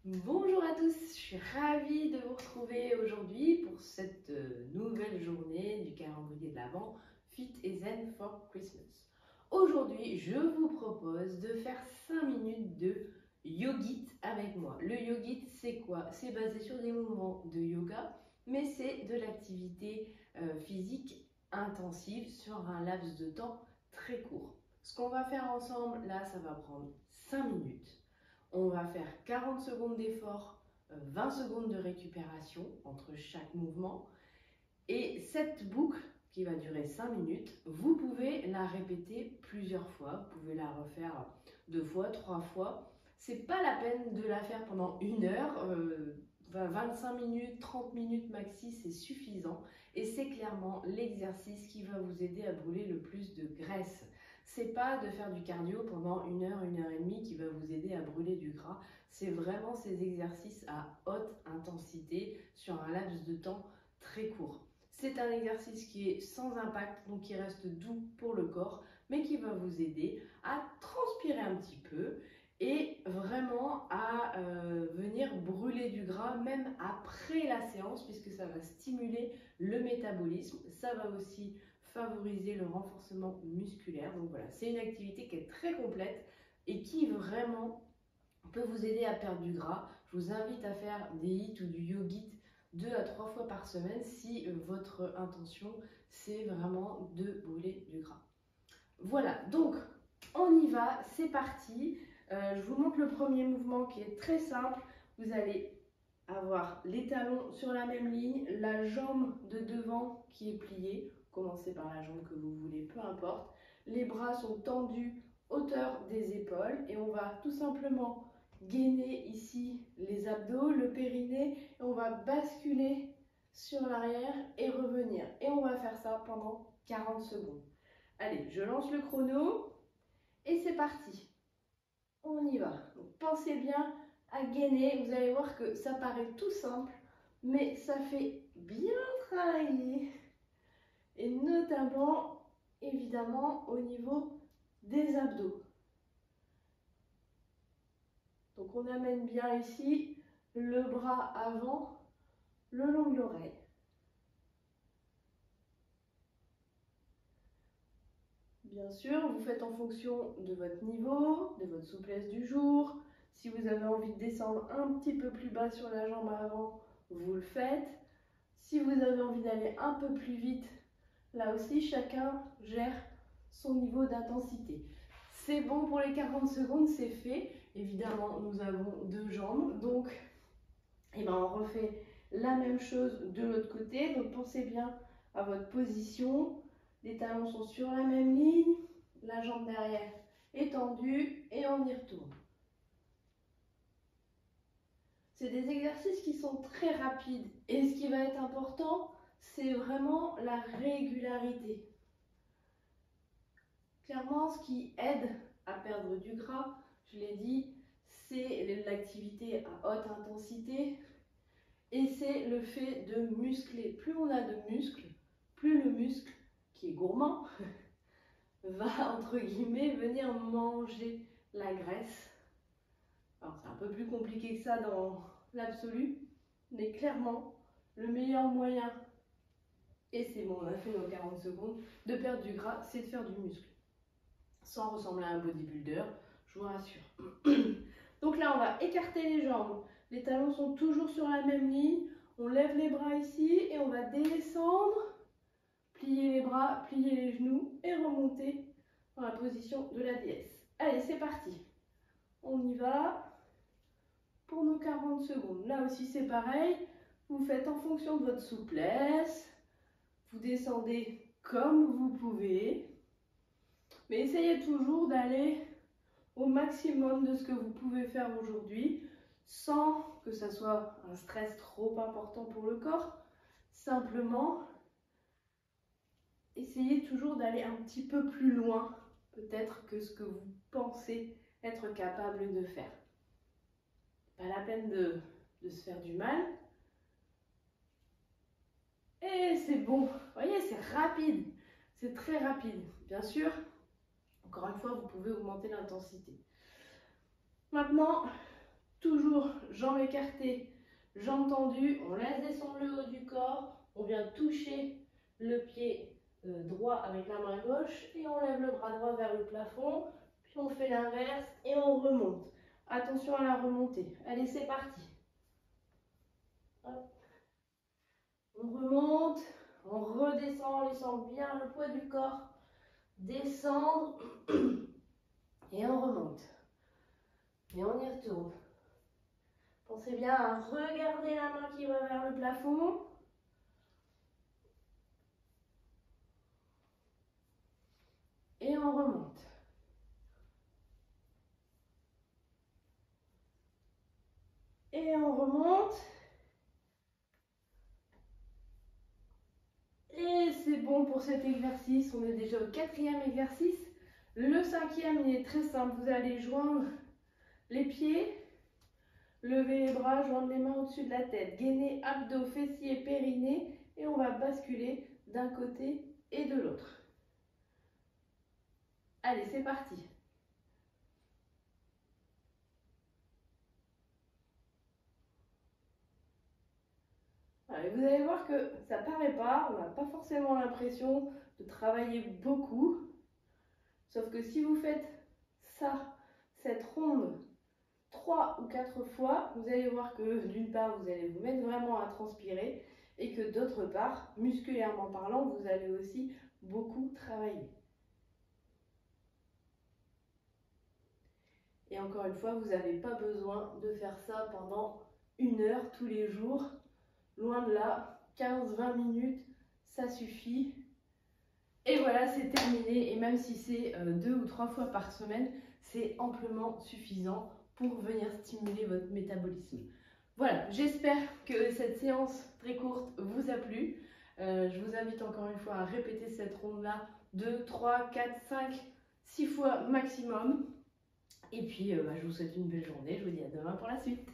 Bonjour à tous, je suis ravie de vous retrouver aujourd'hui pour cette nouvelle journée du calendrier de l'Avent Fit et Zen for Christmas. Aujourd'hui, je vous propose de faire 5 minutes de Yogit avec moi. Le Yogit, c'est quoi? C'est basé sur des mouvements de yoga, mais c'est de l'activité physique intensive sur un laps de temps très court. Ce qu'on va faire ensemble, là, ça va prendre 5 minutes. On va faire 40 secondes d'effort, 20 secondes de récupération entre chaque mouvement. Et cette boucle, qui va durer 5 minutes, vous pouvez la répéter plusieurs fois. Vous pouvez la refaire 2 fois, 3 fois. C'est pas la peine de la faire pendant 1 heure. 25 minutes, 30 minutes maxi, c'est suffisant. Et c'est clairement l'exercice qui va vous aider à brûler le plus de graisse. C'est pas de faire du cardio pendant 1 heure, 1 heure et demie qui va vous aider à brûler du gras. C'est vraiment ces exercices à haute intensité sur un laps de temps très court. C'est un exercice qui est sans impact, donc qui reste doux pour le corps, mais qui va vous aider à transpirer un petit peu et vraiment à venir brûler du gras même après la séance, puisque ça va stimuler le métabolisme. Ça va aussi favoriser le renforcement musculaire. Donc voilà, c'est une activité qui est très complète et qui vraiment peut vous aider à perdre du gras. Je vous invite à faire des HIIT ou du Yogit 2 à 3 fois par semaine si votre intention c'est vraiment de brûler du gras. Voilà, donc on y va, c'est parti. Je vous montre le premier mouvement qui est très simple. Vous allez avoir les talons sur la même ligne, la jambe de devant qui est pliée. Commencez par la jambe que vous voulez, peu importe. Les bras sont tendus, hauteur des épaules, et on va tout simplement gainer ici les abdos, le périnée, et on va basculer sur l'arrière et revenir. Et on va faire ça pendant 40 secondes. Allez, je lance le chrono et c'est parti. On y va. Donc, pensez bien à gainer. Vous allez voir que ça paraît tout simple, mais ça fait bien travailler. Et notamment, évidemment, au niveau des abdos. Donc on amène bien ici le bras avant, le long de l'oreille. Bien sûr, vous faites en fonction de votre niveau, de votre souplesse du jour. Si vous avez envie de descendre un petit peu plus bas sur la jambe avant, vous le faites. Si vous avez envie d'aller un peu plus vite, là aussi, chacun gère son niveau d'intensité. C'est bon pour les 40 secondes, c'est fait. Évidemment, nous avons 2 jambes, donc on refait la même chose de l'autre côté. Donc pensez bien à votre position. Les talons sont sur la même ligne, la jambe derrière est tendue et on y retourne. C'est des exercices qui sont très rapides et ce qui va être important, c'est vraiment la régularité. Clairement, ce qui aide à perdre du gras, je l'ai dit, c'est l'activité à haute intensité et c'est le fait de muscler. Plus on a de muscles, plus le muscle, qui est gourmand, va, entre guillemets, venir manger la graisse. Alors c'est un peu plus compliqué que ça dans l'absolu, mais clairement, le meilleur moyen, et c'est bon, on a fait nos 40 secondes, de perdre du gras, c'est de faire du muscle. Sans ressembler à un bodybuilder, je vous rassure. Donc là, on va écarter les jambes. Les talons sont toujours sur la même ligne. On lève les bras ici et on va descendre, plier les bras, plier les genoux et remonter dans la position de la déesse. Allez, c'est parti. On y va pour nos 40 secondes. Là aussi, c'est pareil. Vous faites en fonction de votre souplesse. Vous descendez comme vous pouvez. Mais essayez toujours d'aller au maximum de ce que vous pouvez faire aujourd'hui, sans que ça soit un stress trop important pour le corps. Simplement, essayez toujours d'aller un petit peu plus loin, peut-être, que ce que vous pensez être capable de faire. Pas la peine de se faire du mal. Et c'est bon. Vous voyez, c'est rapide. C'est très rapide. Bien sûr, encore une fois, vous pouvez augmenter l'intensité. Maintenant, toujours jambes écartées, jambes tendues. On laisse descendre le haut du corps. On vient toucher le pied droit avec la main gauche et on lève le bras droit vers le plafond. Puis on fait l'inverse et on remonte. Attention à la remontée. Allez, c'est parti. Hop. On remonte, on redescend en laissant bien le poids du corps descendre et on remonte. Et on y retourne. Pensez bien à regarder la main qui va vers le plafond. Et on remonte. Et on remonte. Et c'est bon pour cet exercice. On est déjà au 4e exercice. Le 5e, il est très simple. Vous allez joindre les pieds, lever les bras, joindre les mains au-dessus de la tête. Gainés, abdos, fessiers, périnée. Et on va basculer d'un côté et de l'autre. Allez, c'est parti. Et vous allez voir que ça paraît pas, on n'a pas forcément l'impression de travailler beaucoup. Sauf que si vous faites ça, cette ronde, 3 ou 4 fois, vous allez voir que d'une part, vous allez vous mettre vraiment à transpirer et que d'autre part, musculairement parlant, vous allez aussi beaucoup travailler. Et encore une fois, vous n'avez pas besoin de faire ça pendant 1 heure tous les jours. Loin de là, 15-20 minutes, ça suffit. Et voilà, c'est terminé. Et même si c'est 2 ou 3 fois par semaine, c'est amplement suffisant pour venir stimuler votre métabolisme. Voilà, j'espère que cette séance très courte vous a plu. Je vous invite encore une fois à répéter cette ronde-là 2, 3, 4, 5, 6 fois maximum. Et puis, je vous souhaite une belle journée. Je vous dis à demain pour la suite.